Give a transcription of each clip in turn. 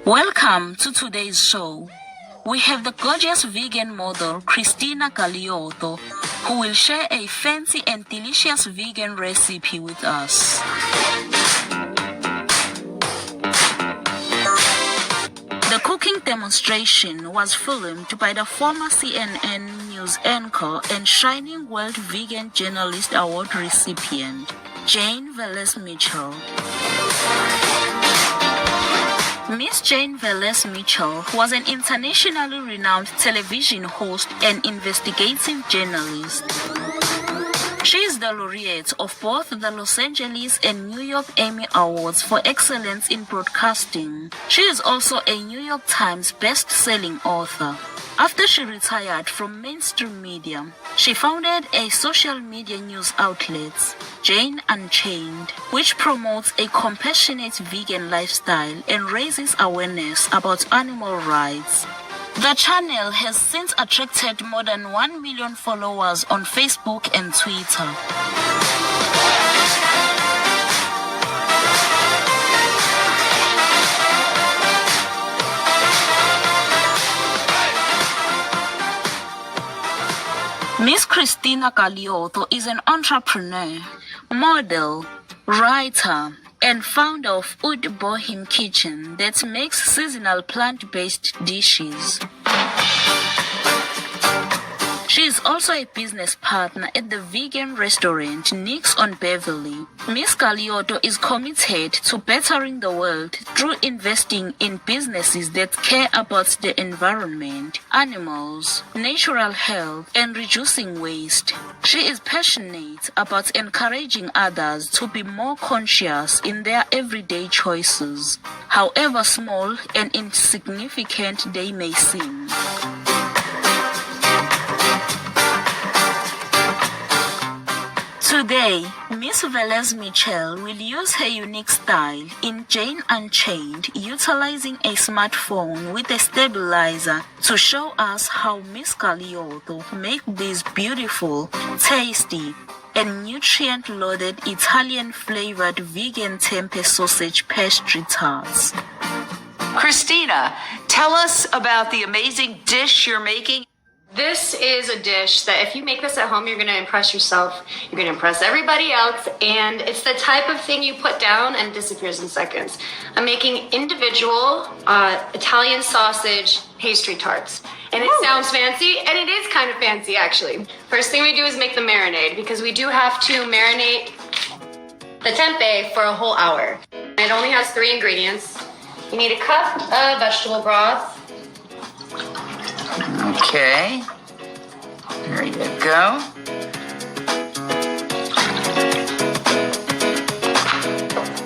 Welcome to today's show. We have the gorgeous vegan model Christina Galiotto, who will share a fancy and delicious vegan recipe with us. The cooking demonstration was filmed by the former CNN News anchor and Shining World Vegan Journalist Award recipient, Jane Velez-Mitchell. Miss Jane Velez-Mitchell was an internationally renowned television host and investigative journalist. She is the laureate of both the Los Angeles and New York Emmy Awards for excellence in broadcasting. She is also a New York Times best-selling author. After she retired from mainstream media, she founded a social media news outlet, Jane Unchained, which promotes a compassionate vegan lifestyle and raises awareness about animal rights. The channel has since attracted more than 1 million followers on Facebook and Twitter. Miss Christina Galiotto is an entrepreneur, model, writer, and founder of Oud Bohim Kitchen that makes seasonal plant-based dishes. She is also a business partner at the vegan restaurant Nick's on Beverly. Miss Galiotto is committed to bettering the world through investing in businesses that care about the environment, animals, natural health, and reducing waste. She is passionate about encouraging others to be more conscious in their everyday choices, however small and insignificant they may seem. Today, Miss Velez-Mitchell will use her unique style in Jane Unchained, utilizing a smartphone with a stabilizer to show us how Miss Galiotto make these beautiful, tasty, and nutrient-loaded Italian-flavored vegan Tempe sausage pastry tarts. Christina, tell us about the amazing dish you're making. This is a dish that if you make this at home, you're going to impress yourself, you're going to impress everybody else, and it's the type of thing you put down and it disappears in seconds. I'm making individual Italian sausage pastry tarts. And it sounds fancy, and it is kind of fancy actually. First thing we do is make the marinade, because we do have to marinate the tempeh for a whole hour. It only has 3 ingredients. You need a cup of vegetable broth. Okay, there you go.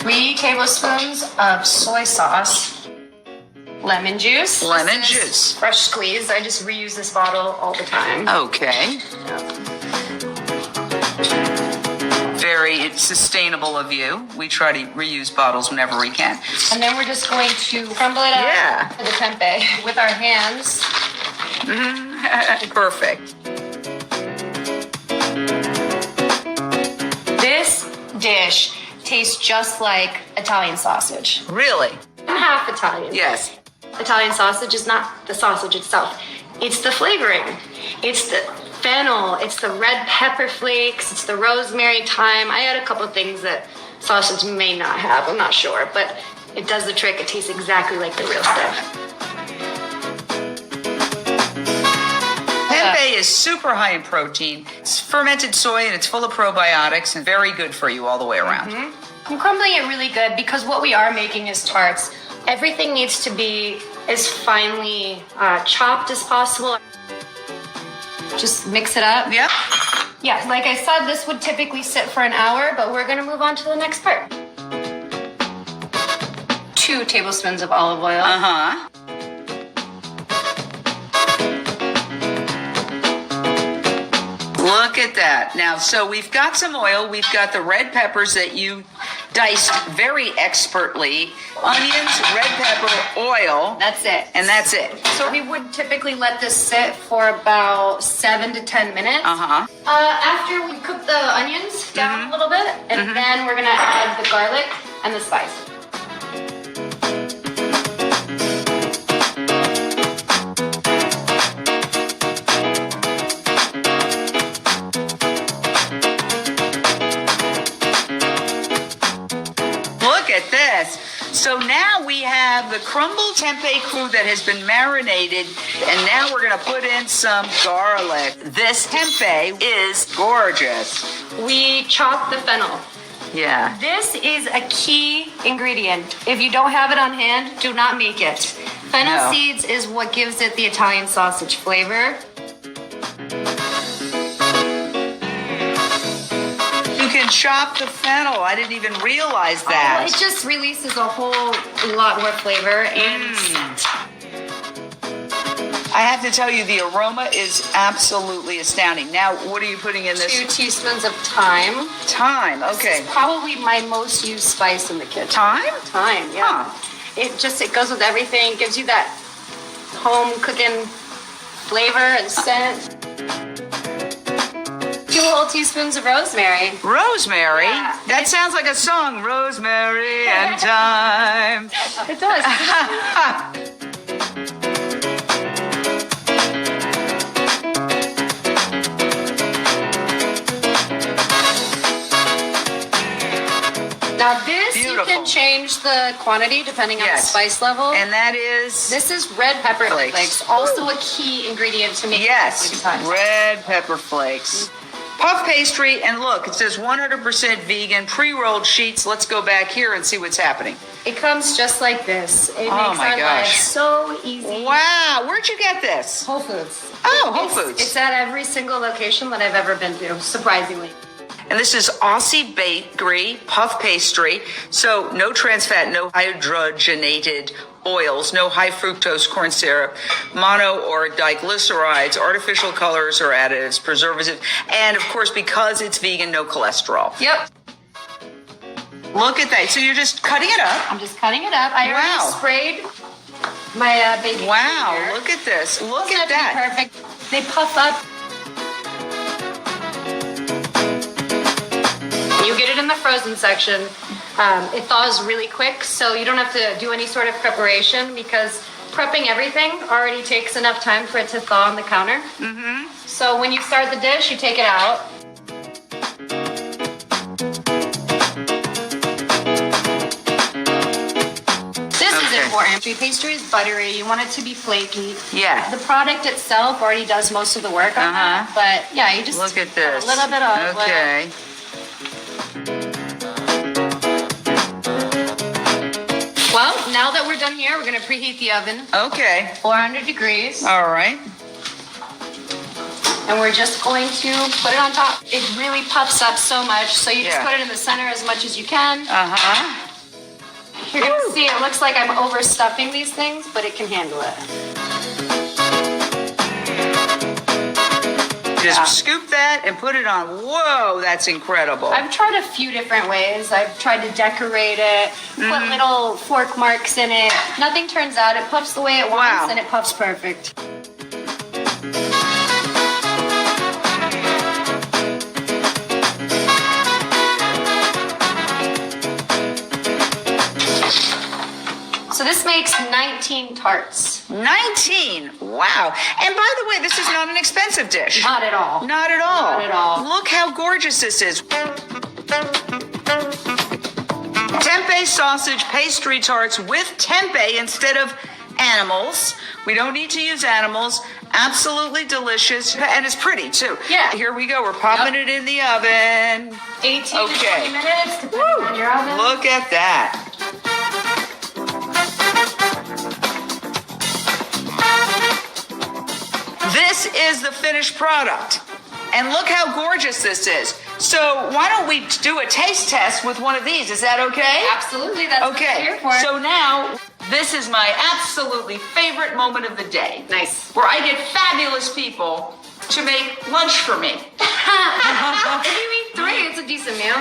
3 tablespoons of soy sauce. Lemon juice. Lemon This is juice. Fresh squeezed. I just reuse this bottle all the time. Okay. Very sustainable of you. We try to reuse bottles whenever we can. And then we're just going to crumble it up for the tempeh with our hands. Perfect. This dish tastes just like Italian sausage. Really? I'm half Italian. Yes. Italian sausage is not the sausage itself. It's the flavoring. It's the fennel. It's the red pepper flakes. It's the rosemary, thyme. I add a couple things that sausage may not have. I'm not sure, but it does the trick. It tastes exactly like the real stuff. Tempeh is super high in protein. It's fermented soy and it's full of probiotics and very good for you all the way around. I'm crumbling it really good because what we are making is tarts. Everything needs to be as finely chopped as possible. Just mix it up. Yep. Yeah, like I said, this would typically sit for an hour, but we're gonna move on to the next part. 2 tablespoons of olive oil. Uh-huh. Look at that. Now, so we've got some oil. We've got the red peppers that you diced very expertly. Onions, red pepper, oil. That's it. And that's it. So we would typically let this sit for about 7 to 10 minutes. Uh-huh. After we cook the onions down a little bit, and then we're gonna add the garlic and the spice. we have the crumbled tempeh crude that has been marinated, and now we're going to put in some garlic. This tempeh is gorgeous. We chop the fennel. Yeah. This is a key ingredient. If you don't have it on hand, do not make it. Fennel seeds is what gives it the Italian sausage flavor. You can chop the fennel. I didn't even realize that. Oh, it just releases a whole lot more flavor and I have to tell you, the aroma is absolutely astounding. Now, what are you putting in this? 2 teaspoons of thyme. Thyme, okay. This is probably my most used spice in the kitchen. Thyme? Thyme, yeah. Huh. It goes with everything. Gives you that home cooking flavor and scent. 2 whole teaspoons of rosemary. Rosemary? Yeah. That sounds like a song. Rosemary and thyme. It does. Now this, Beautiful. you can change the quantity depending on the spice level. And that is? This is red pepper flakes. Also a key ingredient to make Yes, red pepper flakes. Puff pastry, and look, it says 100% vegan, pre-rolled sheets. Let's go back here and see what's happening. It comes just like this. It Oh makes my our gosh. life so easy. Wow, where'd you get this? Whole Foods. Oh, Whole Foods. It's at every single location that I've ever been to, surprisingly. And this is Aussie Bakery puff pastry. So no trans fat, no hydrogenated oils, no high fructose corn syrup, mono or diglycerides, artificial colors or additives, preservatives, and of course, because it's vegan, no cholesterol. Yep. Look at that. So you're just cutting it up. I'm just cutting it up. I Wow. already sprayed my baking Wow, powder. look at this. Look Doesn't at have to that. be perfect. They puff up. You get it in the frozen section. It thaws really quick, so you don't have to do any sort of preparation because prepping everything already takes enough time for it to thaw on the counter. Mm-hmm. So when you start the dish, you take it out. This is important. Pastry is buttery. You want it to be flaky. Yeah. The product itself already does most of the work on that, but yeah, you just Look at this. a little bit of oil. Okay. Well, now that we're done here, we're going to preheat the oven, Okay. 400 degrees, All right. and we're just going to put it on top. It really puffs up so much, so you just Yeah. put it in the center as much as you can. Uh-huh. You're going to see it looks like I'm overstuffing these things, but it can handle it. Just scoop that and put it on. Whoa, that's incredible. I've tried a few different ways. I've tried to decorate it, put little fork marks in it. Nothing turns out. It puffs the way it wants, Wow. and it puffs perfect. So this makes 19 tarts. 19. Wow. And by the way, this is not an expensive dish. Not at all. Not at all. Not at all. Look how gorgeous this is. Tempeh sausage pastry tarts with tempeh instead of animals. We don't need to use animals. Absolutely delicious. And it's pretty too. Yeah. Here we go. We're popping it in the oven. 18 to Okay. 20 minutes, depending on your oven. Look at that. This is the finished product. And look how gorgeous this is. So why don't we do a taste test with one of these? Is that okay? Absolutely, that's what we're Okay. here for. So now, this is my absolutely favorite moment of the day. Nice. Where I get fabulous people to make lunch for me. If you eat 3, it's a decent meal.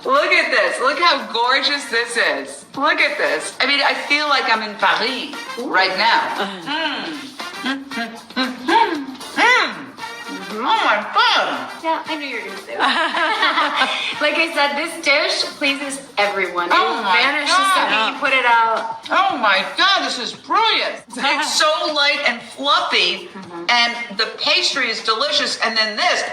Look at this. Look how gorgeous this is. Look at this. I mean, I feel like I'm in Paris right now. Oh my God. Yeah, I knew you were going to say that. Like I said, this dish pleases everyone. Oh it my vanishes God. the minute you put it out. Oh my God, this is brilliant. It's so light and fluffy, and the pastry is delicious, and then this.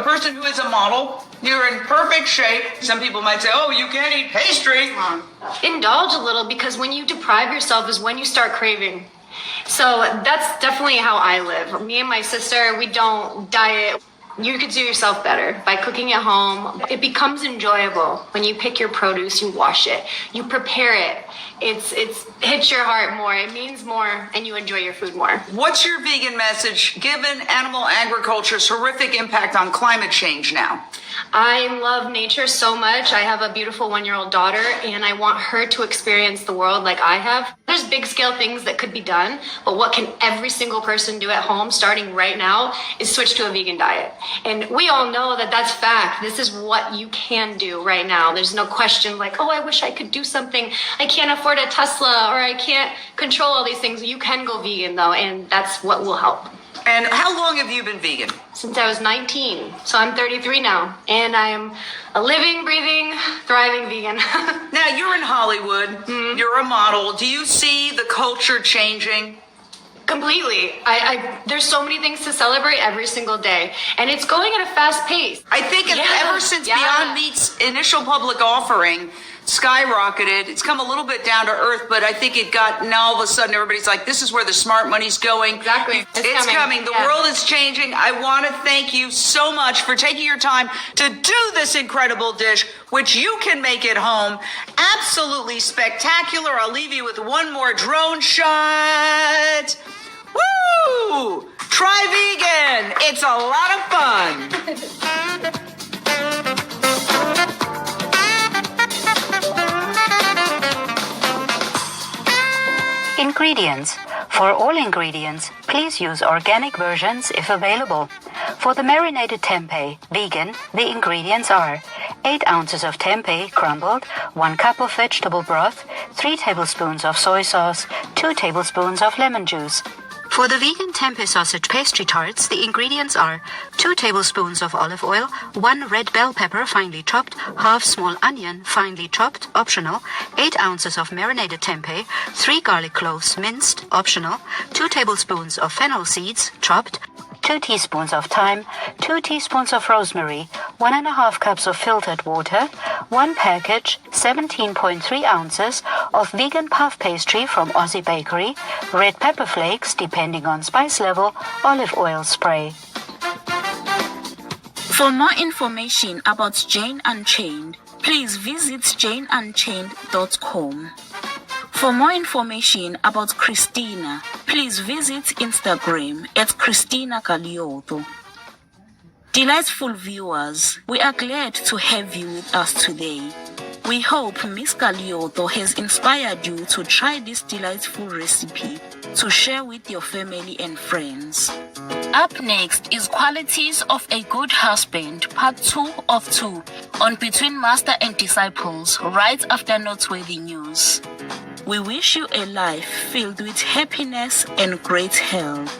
a person who is a model. You're in perfect shape. Some people might say, oh, you can't eat pastry. Indulge a little, because when you deprive yourself is when you start craving. So that's definitely how I live. Me and my sister, we don't diet. You could do yourself better by cooking at home. It becomes enjoyable when you pick your produce, you wash it, you prepare it. It hits your heart more, it means more, and you enjoy your food more. What's your vegan message given animal agriculture's horrific impact on climate change now? I love nature so much. I have a beautiful 1-year-old daughter, and I want her to experience the world like I have. There's big scale things that could be done, but what can every single person do at home starting right now is switch to a vegan diet. And we all know that that's fact. This is what you can do right now. There's no question like, oh, I wish I could do something. I can't afford a Tesla, or I can't control all these things. You can go vegan though, and that's what will help. And how long have you been vegan? Since I was 19. So I'm 33 now. And I'm a living, breathing, thriving vegan. Now, you're in Hollywood. You're a model. Do you see the culture changing? Completely. There's so many things to celebrate every single day. And it's going at a fast pace. I think ever since Beyond Meat's initial public offering skyrocketed, it's come a little bit down to earth, but I think it got, now all of a sudden everybody's like, this is where the smart money's going. Exactly. It's coming. The world is changing. I want to thank you so much for taking your time to do this incredible dish, which you can make at home. Absolutely spectacular. I'll leave you with one more drone shot. Woo! Try vegan. It's a lot of fun. Ingredients. For all ingredients, please use organic versions if available. For the marinated tempeh, vegan, the ingredients are 8 ounces of tempeh crumbled, 1 cup of vegetable broth, 3 tablespoons of soy sauce, 2 tablespoons of lemon juice. For the vegan tempeh sausage pastry tarts, the ingredients are 2 tablespoons of olive oil, 1 red bell pepper finely chopped, half small onion finely chopped, optional, 8 ounces of marinated tempeh, 3 garlic cloves minced, optional, 2 tablespoons of fennel seeds chopped, 2 teaspoons of thyme, 2 teaspoons of rosemary, 1.5 cups of filtered water, 1 package, 17.3 ounces of vegan puff pastry from Aussie Bakery, red pepper flakes depending on spice level, olive oil spray. For more information about Jane Unchained, please visit janeunchained.com. For more information about Christina, please visit Instagram at Christina Galiotto. Delightful viewers, we are glad to have you with us today. We hope Miss Galiotto has inspired you to try this delightful recipe to share with your family and friends. Up next is Qualities of a Good Husband, Part 2 of 2, on Between Master and Disciples, right after Noteworthy News. We wish you a life filled with happiness and great health.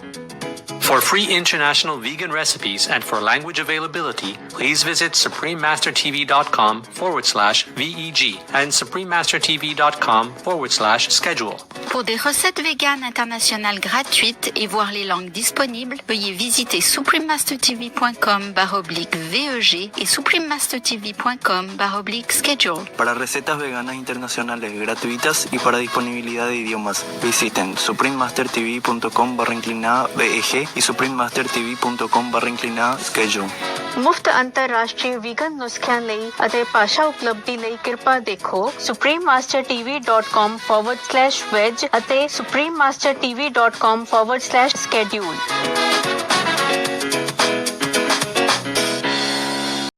For free international vegan recipes and for language availability, please visit suprememastertv.com/VEG and suprememastertv.com/schedule. Pour des recettes véganes internationales gratuites et voir les langues disponibles, veuillez visiter suprememastertv.com/VEG et suprememastertv.com/schedule. Para recetas veganas internacionales gratuitas y para disponibilidad de idiomas, visiten suprememastertv.com/VEG y suprememastertv.com/schedule. ਮੁਫਤ ਅੰਤਰਰਾਸ਼ਟਰੀ vegan ਨੁਸਖਿਆਂ ਲਈ ਅਤੇ ਭਾਸ਼ਾ ਉਪਲਬਧੀ ਲਈ ਕਿਰਪਾ ਦੇਖੋ suprememastertv.com/veg ਅਤੇ suprememastertv.com/schedule